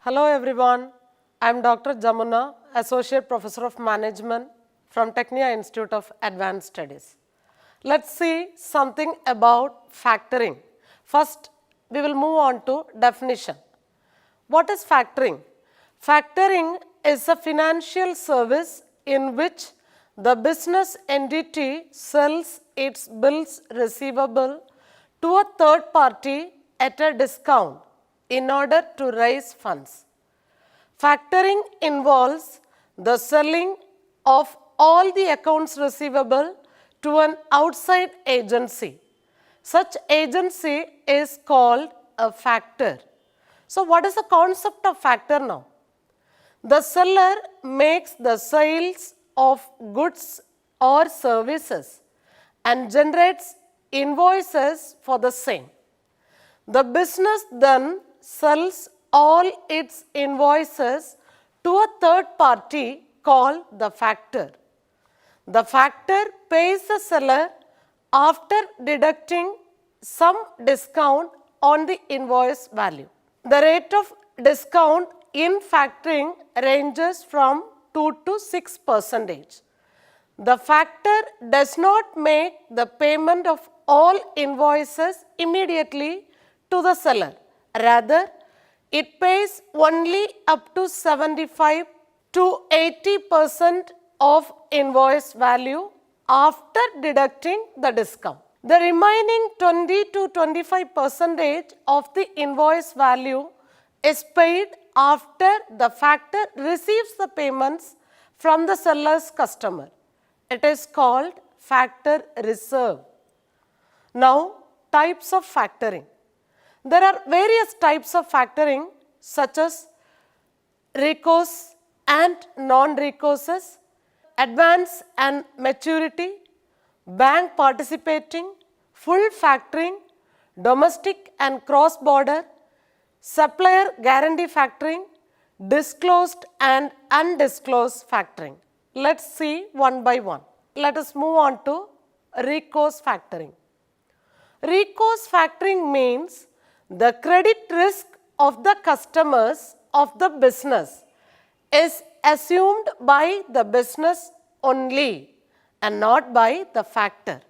Hello everyone, I am Dr. Jamuna, Associate Professor of Management from Technia Institute of Advanced Studies. Let's see something about factoring. First, we will move on to definition. What is factoring? Factoring is a financial service in which the business entity sells its bills receivable to a third party at a discount in order to raise funds. Factoring involves the selling of all the accounts receivable to an outside agency. Such agency is called a factor. So, what is the concept of factor now? The seller makes the sales of goods or services and generates invoices for the same. The business then sells all its invoices to a third party called the factor. The factor pays the seller after deducting some discount on the invoice value. The rate of discount in factoring ranges from 2 to 6%. The factor does not make the payment of all invoices immediately to the seller. Rather, it pays only up to 75 to 80% of invoice value after deducting the discount. The remaining 20 to 25% of the invoice value is paid after the factor receives the payments from the seller's customer. It is called factor reserve. Now, types of factoring. There are various types of factoring such as recourse and non-recourse, advance and maturity, bank participating, full factoring, domestic and cross-border, supplier guarantee factoring, disclosed and undisclosed factoring. Let's see one by one. Let us move on to recourse factoring. Recourse factoring means the credit risk of the customers of the business is assumed by the business only and not by the factor.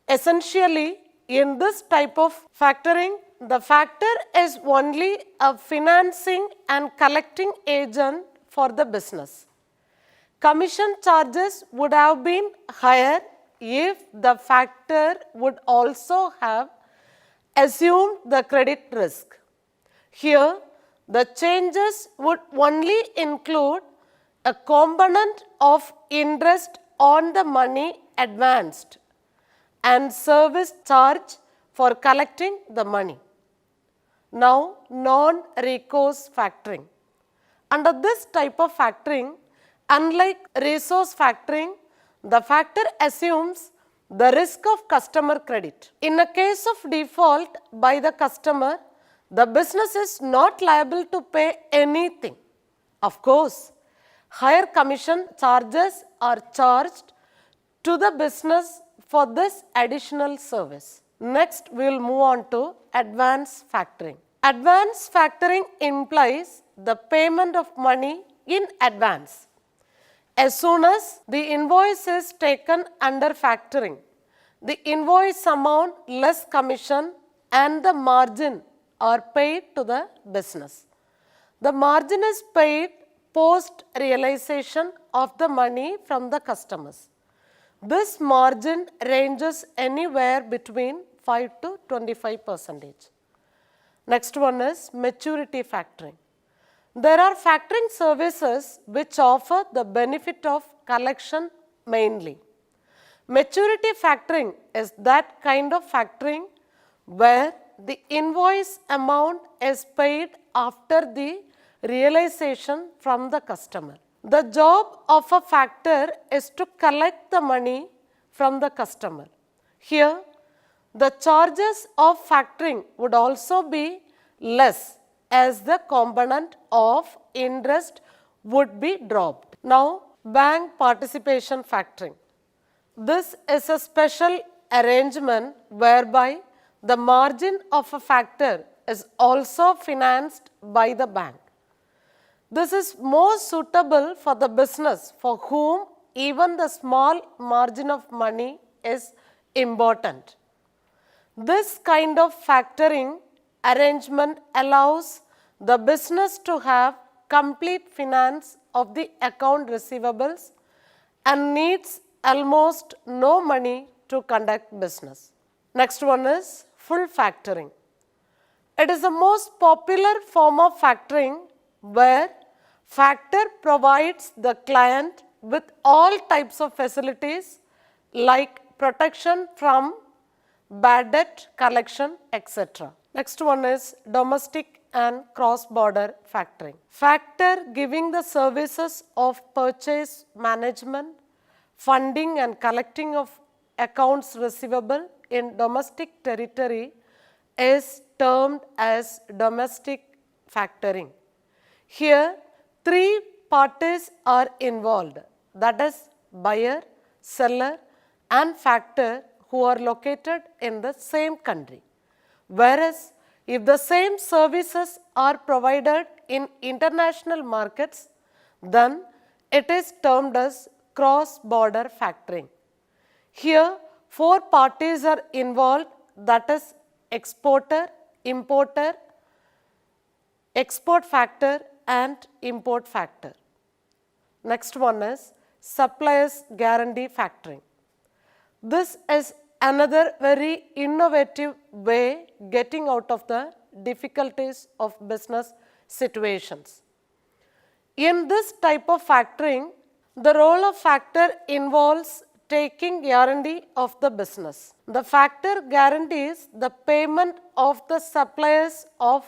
Essentially, in this type of factoring, the factor is only a financing and collecting agent for the business. Commission charges would have been higher if the factor would also have assumed the credit risk. Here, the changes would only include a component of interest on the money advanced and service charge for collecting the money. Now, non-recourse factoring. Under this type of factoring, unlike resource factoring, the factor assumes the risk of customer credit. In a case of default by the customer, the business is not liable to pay anything. Of course, higher commission charges are charged to the business for this additional service. Next, we will move on to advance factoring. Advance factoring implies the payment of money in advance. As soon as the invoice is taken under factoring, the invoice amount less commission and the margin are paid to the business. The margin is paid post realization of the money from the customers. This margin ranges anywhere between 5 to 25%. Next one is maturity factoring. There are factoring services which offer the benefit of collection mainly. Maturity factoring is that kind of factoring where the invoice amount is paid after the realization from the customer. The job of a factor is to collect the money from the customer. Here, the charges of factoring would also be less as the component of interest would be dropped. Now, bank participation factoring. This is a special arrangement whereby the margin of a factor is also financed by the bank. This is more suitable for the business for whom even the small margin of money is important. This kind of factoring arrangement allows the business to have complete finance of the account receivables and needs almost no money to conduct business. Next one is full factoring. It is the most popular form of factoring where factor provides the client with all types of facilities like protection from bad debt collection, etc. Next one is domestic and cross-border factoring. Factor giving the services of purchase management, funding and collecting of accounts receivable in domestic territory is termed as domestic factoring. Here, three parties are involved, that is buyer, seller and factor who are located in the same country. Whereas, if the same services are provided in international markets, then it is termed as cross-border factoring. Here, four parties are involved, that is exporter, importer, export factor and import factor. Next one is suppliers guarantee factoring. This is another very innovative way getting out of the difficulties of business situations. In this type of factoring, the role of factor involves taking guarantee of the business. The factor guarantees the payment of the suppliers of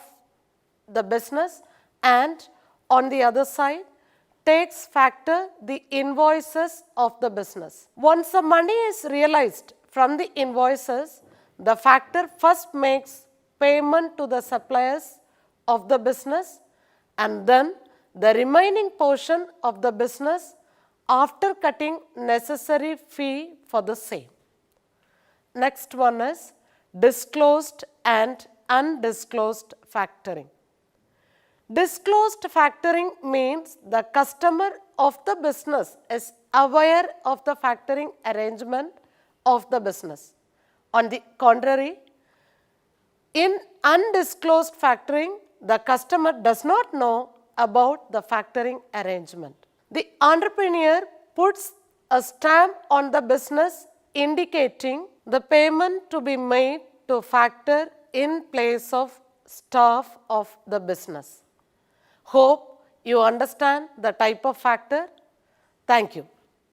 the business and on the other side takes factor the invoices of the business. Once the money is realized from the invoices, the factor first makes payment to the suppliers of the business and then the remaining portion of the business after cutting necessary fee for the same. Next one is disclosed and undisclosed factoring. Disclosed factoring means the customer of the business is aware of the factoring arrangement of the business. On the contrary, in undisclosed factoring, the customer does not know about the factoring arrangement. The entrepreneur puts a stamp on the business indicating the payment to be made to factor in place of staff of the business. Hope you understand the type of factor. Thank you.